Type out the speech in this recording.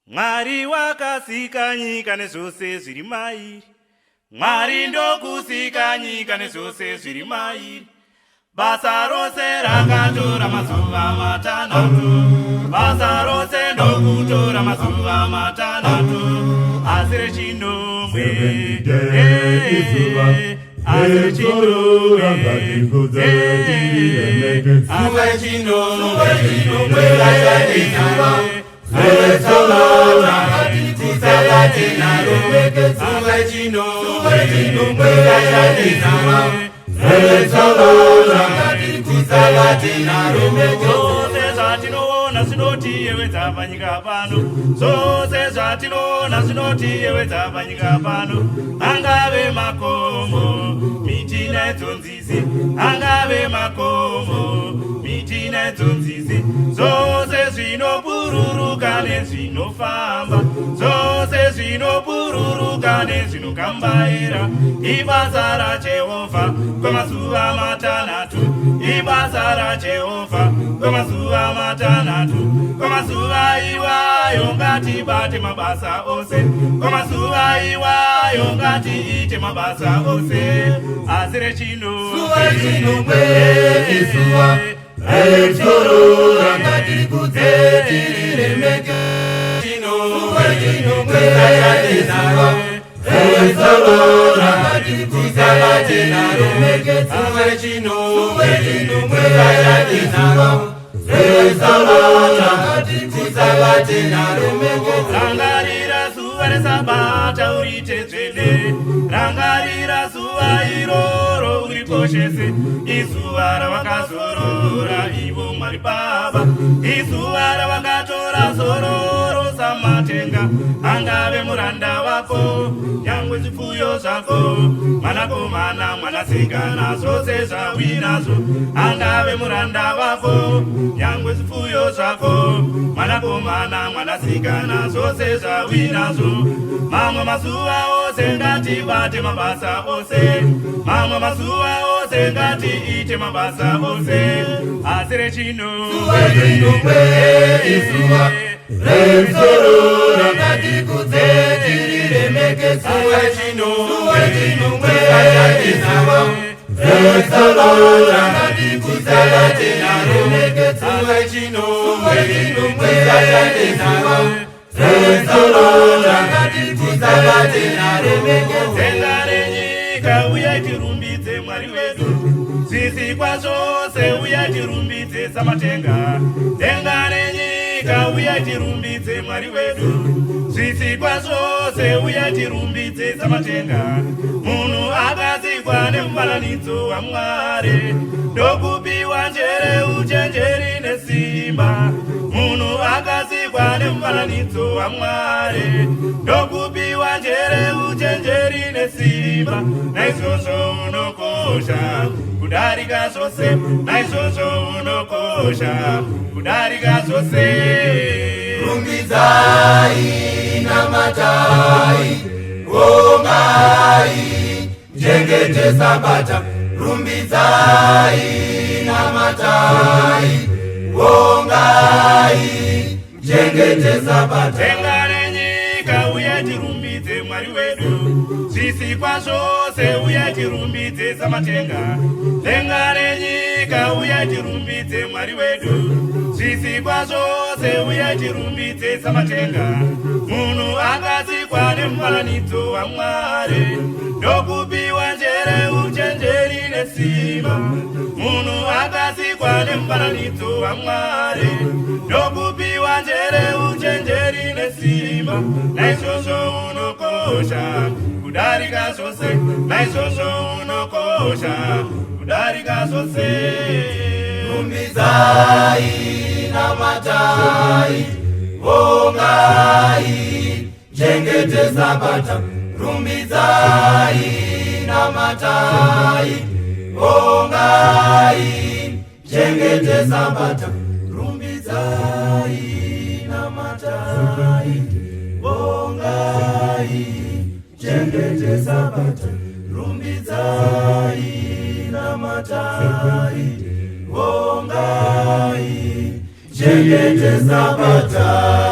Mwari wakasika nyika nezvose zviri mairi. Mwari ndokusika nyika nezvose zviri mairi. Basa rose rakatora mazuva matanhatu. Basa rose ndokutora mazuva matanhatu. Asi rechinomwe asi rechinomwe zvatinoona zvinotiyevedza panyika pano. Zvose zvatinoona zvinotiyevedza panyika pano. Angave makomo, miti nedzonzizi. Angave makomo, miti nedzonzizi. Zvose zvinobururuka nezvinofamba. Zvose zvinobururuka nezvinokambaira. Ibasa raJehovha kwamazuva matanhatu. Ibasa raJehovha kwamazuva matanhatu. Kwamazuva iwayo ngatibate mabasa ose. Kwamazuva iwayo ngatiite mabasa ose. Asi rechinomwe izuva rechorora ngatirikudze tiriremeke. Chinomwe izuva rechorora ngatirikudze tiriremeke. Chinomwe izuva rangarira zuva reSabata urite dzvene. Rangarira zuva iroro urikoshese. Izuva ravakazorora ivo Mwari Baba. Izuva ravakatora zororo samatenga. Angave muranda wako nyangwe zvipfuyo zvako. Mwanakomana mwanasikana zvose zvawinazvo. Angave muranda wako nyangwe zvipfuyo zvako. Mwanakomana mwanasikana zvose zvawinazvo. Mamwe mazuva ose ngatibate mabasa ose. Mamwe mazuva ose ngatiite mabasa ose. Asi rechinomwe izuva rechorora ngatirikudze tiriremeke. Chinomwe izuva rechorora ngatirikudze tiriremeke. Chinomwe izuva rechorora ngatirikudze tiriremeke. Denga renyika uyai tirumbidze Mwari wedu. Zvisikwa zvose uyai tirumbidze samatenga. Denga renyika uyai tirumbidze Mwari wedu. Zvisikwa zvose uyai tirumbidze samatenga. Munhu akazikwa nemufananidzo waMwari. Ndokupiwa njere uchenjeri nesimba. Munhu akazikwa nemufananidzo waMwari. Ndokupiwa njere uchenjeri nesimba. Naizvozvo unokosha kudarika zvose. Naizvozvo unokosha kudarika zvose. Rumbidzai namatai vongai jengete Sabata. Rumbidzai namatai vongai jengete Sabata. Denga renyika uyai tirumbidze Mwari wedu. Zvisikwa zvose uyai tirumbidze samatenga. Denga renyika uyai tirumbidze Mwari wedu. Zvisikwa zvose uyai tirumbidze samatenga. Munhu akazikwa nemufananidzo waMwari. Ndokupiwa njere uchenjeri nesimba. Munhu akazikwa nemufananidzo waMwari. Ndokupiwa njere uchenjeri nesimba. Naizvozvo unokosha kudarika zvose. Naizvozvo unokosha kudarika zvose. Rumbidzai namatai vongai jengete Sabata. Rumbidzai namatai vongai jengete Sabata. Rumbidzai namatai vongai jengete Sabata. Rumbidzai namatai vongai jengete Sabata.